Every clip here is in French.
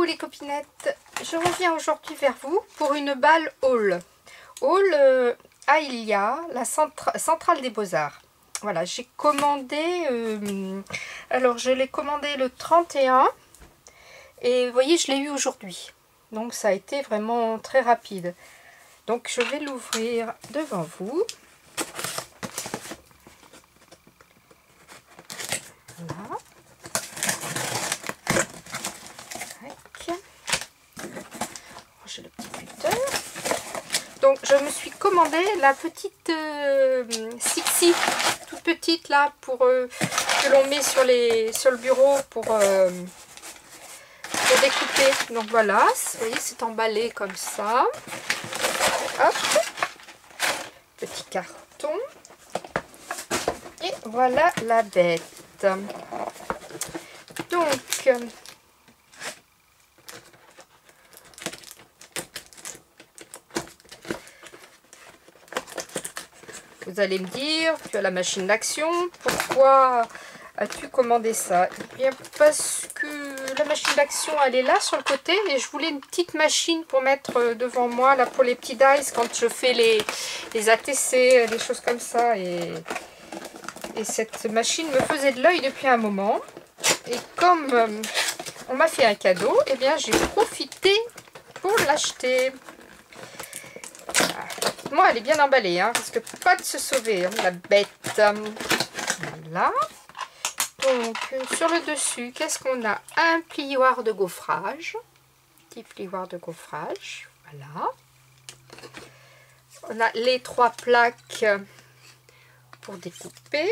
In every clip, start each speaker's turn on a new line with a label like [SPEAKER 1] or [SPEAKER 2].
[SPEAKER 1] Coucou les copinettes, je reviens aujourd'hui vers vous pour une balle haul. Haul à Ilia, la centrale des Beaux-Arts. Voilà, j'ai commandé, alors je l'ai commandé le 31 et vous voyez, je l'ai eu aujourd'hui. Donc ça a été vraiment très rapide. Donc je vais l'ouvrir devant vous. Voilà. J'ai le petit cutter. Donc je me suis commandé la petite Sixi, toute petite là, pour que l'on met sur le bureau pour découper. Donc voilà, vous voyez, c'est emballé comme ça. Hop, petit carton. Et voilà la bête. Donc vous allez me dire, tu as la machine d'action, pourquoi as-tu commandé ça? Eh bien parce que la machine d'action elle est là sur le côté et je voulais une petite machine pour mettre devant moi là pour les petits dice quand je fais les ATC, des choses comme ça, et cette machine me faisait de l'œil depuis un moment et comme on m'a fait un cadeau, et bien j'ai profité pour l'acheter. Moi, elle est bien emballée, hein, parce que pas de se sauver, hein, la bête. Voilà. Donc, sur le dessus, qu'est-ce qu'on a? Un plioir de gaufrage. Petit plioir de gaufrage. Voilà. On a les 3 plaques pour découper.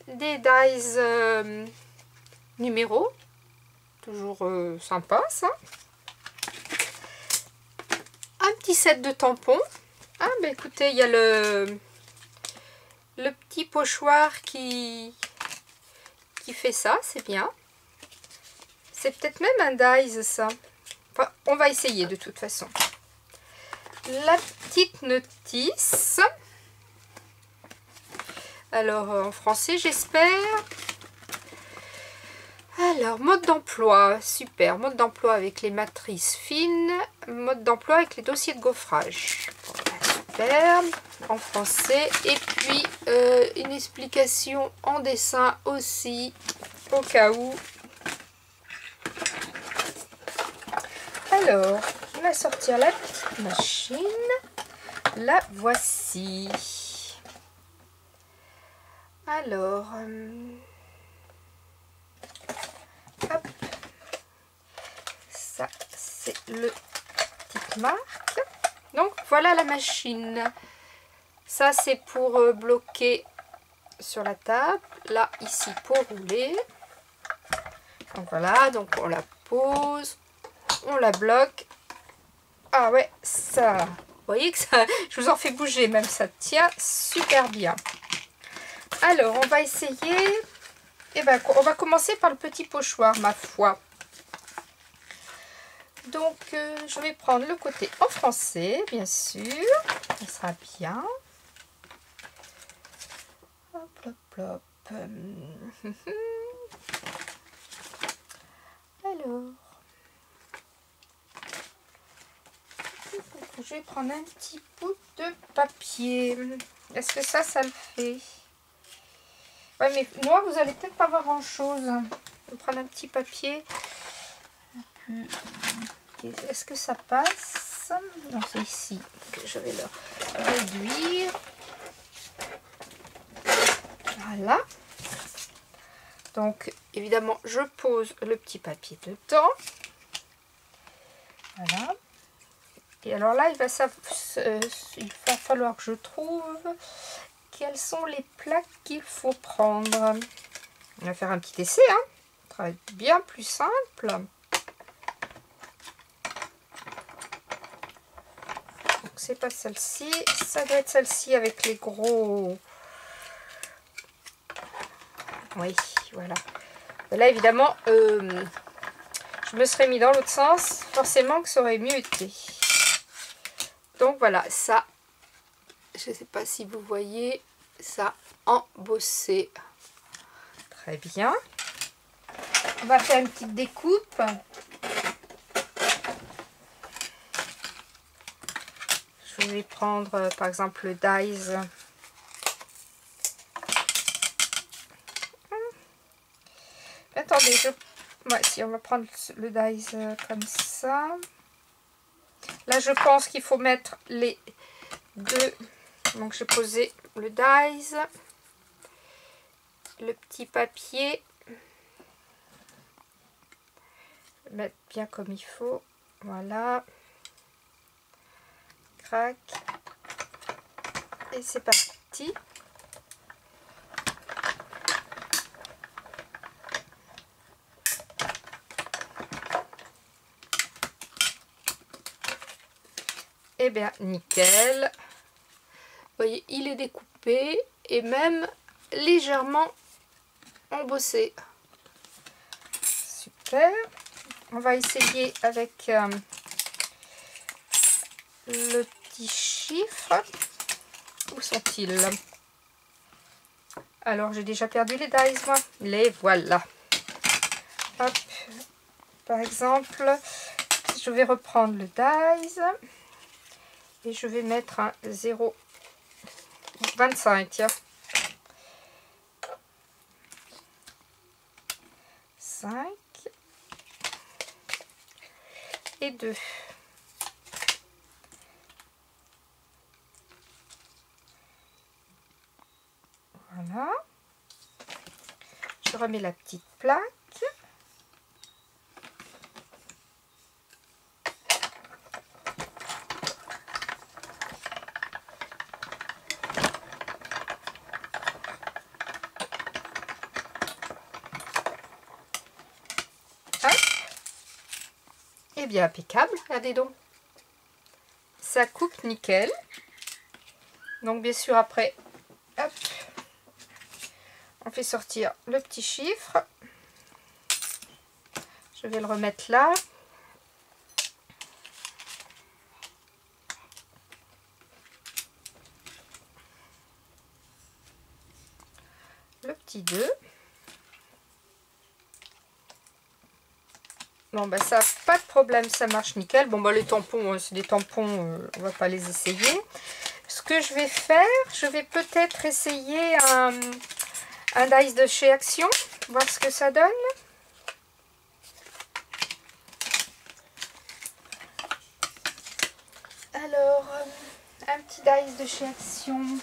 [SPEAKER 1] Des dies numéros. Toujours sympa, ça. Un petit set de tampons. Ah, bah écoutez, il y a le petit pochoir qui fait ça, c'est bien. C'est peut-être même un dies, ça. Enfin, on va essayer de toute façon. La petite notice. Alors, en français, j'espère. Alors, mode d'emploi, super. Mode d'emploi avec les matrices fines. Mode d'emploi avec les dossiers de gaufrage. Super. En français. Et puis, une explication en dessin aussi, au cas où. Alors, on va sortir la petite machine. La voici. Alors... hop, ça c'est le petite marque. Donc voilà la machine. Ça c'est pour bloquer sur la table. Là ici pour rouler. Donc voilà, donc on la pose, on la bloque. Ah ouais, ça, vous voyez que ça, je vous en fais bouger même, ça tient super bien. Alors on va essayer. Et ben, on va commencer par le petit pochoir, ma foi. Donc, je vais prendre le côté en français, bien sûr. Ça sera bien. Hop, hop, hop. Alors. Je vais prendre un petit bout de papier. Est-ce que ça le fait? Ouais, mais moi, vous allez peut-être pas voir grand-chose. Je vais prendre un petit papier. Est-ce que ça passe? Non, c'est ici que je vais le réduire. Voilà. Donc, évidemment, je pose le petit papier dedans. Voilà. Et alors là, il va falloir que je trouve... quelles sont les plaques qu'il faut prendre. On va faire un petit essai, hein. Ça va être bien plus simple. Donc c'est pas celle-ci, ça doit être celle-ci avec les gros. Oui, voilà. Et là évidemment, je me serais mis dans l'autre sens, forcément que ça aurait mieux été. Donc voilà, ça, je ne sais pas si vous voyez. Ça embossé. Très bien. On va faire une petite découpe. Je vais prendre par exemple le dies. Attendez, ouais, si on va prendre le dies comme ça. Là, je pense qu'il faut mettre les deux. Donc, j'ai posé le dies, le petit papier. Je vais mettre bien comme il faut. Voilà. Crac. Et c'est parti. Eh bien, nickel. Vous voyez, il est découpé et même légèrement embossé. Super. On va essayer avec le petit chiffre. Où sont-ils? Alors, j'ai déjà perdu les dies, moi. Les voilà. Hop. Par exemple, je vais reprendre le dies. Et je vais mettre un 0,25, tiens. 5 et 2. Voilà. Je remets la petite plaque. Et bien impeccable, regardez donc. Ça coupe nickel. Donc bien sûr après, hop, on fait sortir le petit chiffre. Je vais le remettre là. Le petit 2. Bon bah ça, pas de problème, ça marche nickel. Bon bah les tampons, c'est des tampons, on va pas les essayer. Ce que je vais faire, je vais peut-être essayer un dies de chez Action, voir ce que ça donne. Alors, un petit dies de chez Action.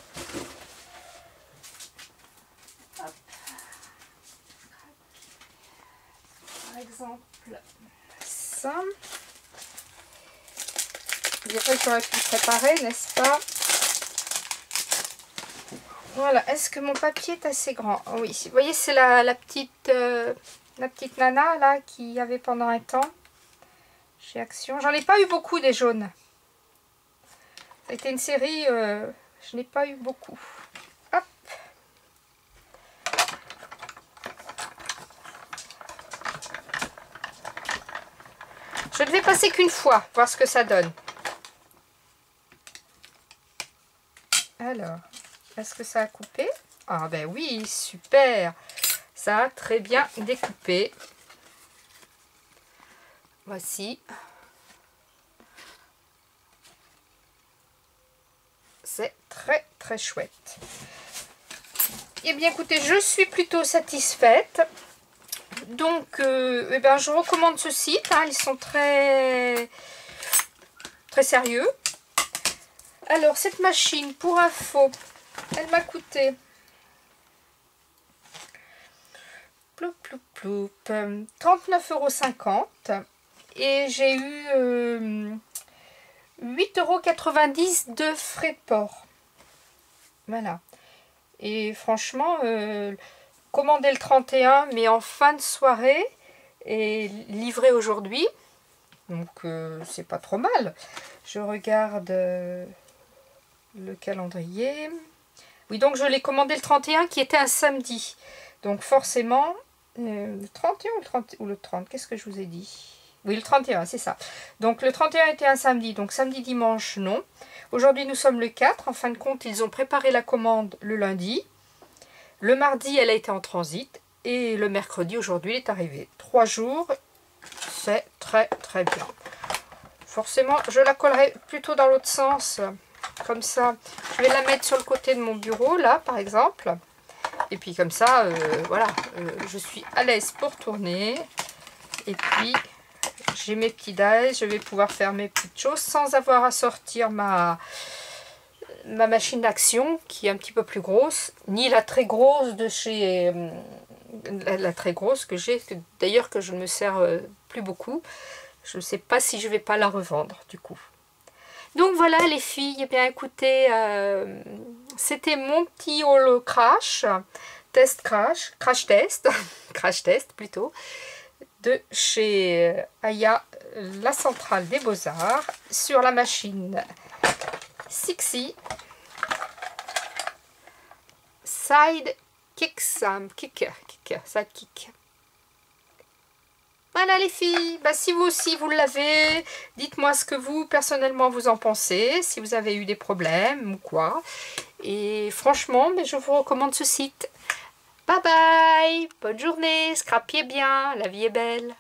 [SPEAKER 1] Hop. Par exemple, ça. Je dirais que j'aurais pu le préparer, n'est-ce pas? Voilà, est-ce que mon papier est assez grand? Oui, vous voyez, c'est la petite nana là qui y avait pendant un temps chez Action. J'en ai pas eu beaucoup des jaunes. C'était une série, je n'ai pas eu beaucoup. Hop. Je ne vais passer qu'une fois, voir ce que ça donne. Alors, est-ce que ça a coupé? Ah ben oui, super. Ça a très bien découpé. Voici. C'est très très chouette. Eh bien écoutez, je suis plutôt satisfaite. Donc eh ben, je recommande ce site, hein, ils sont très sérieux. Alors cette machine, pour info, elle m'a coûté 39,50 € et j'ai eu 8,90 € de frais de port. Voilà. Et franchement, commandé le 31, mais en fin de soirée et livré aujourd'hui. Donc c'est pas trop mal. Je regarde le calendrier. Oui, donc je l'ai commandé le 31 qui était un samedi. Donc forcément, le 31 ou le 30, qu'est-ce que je vous ai dit? Oui, le 31, c'est ça. Donc le 31 était un samedi, donc samedi, dimanche, non. Aujourd'hui, nous sommes le 4. En fin de compte, ils ont préparé la commande le lundi. Le mardi, elle a été en transit. Et le mercredi, aujourd'hui, il est arrivé. 3 jours, c'est très très bien. Forcément, je la collerai plutôt dans l'autre sens. Comme ça, je vais la mettre sur le côté de mon bureau, là, par exemple. Et puis comme ça, voilà, je suis à l'aise pour tourner. Et puis, j'ai mes petits dies, je vais pouvoir faire mes petites choses sans avoir à sortir ma machine d'action, qui est un petit peu plus grosse, ni la très grosse de chez... la très grosse que j'ai, d'ailleurs que je ne me sers plus beaucoup. Je ne sais pas si je vais pas la revendre, du coup. Donc voilà les filles, eh bien écoutez, c'était mon petit haul crash test, crash test plutôt, de chez Aya, la centrale des Beaux-Arts, sur la machine Sixi Sidekick. Voilà les filles, bah, si vous aussi vous l'avez, dites-moi ce que vous personnellement vous en pensez, si vous avez eu des problèmes ou quoi. Et franchement, mais je vous recommande ce site. Bye bye, bonne journée, scrapiez bien, la vie est belle.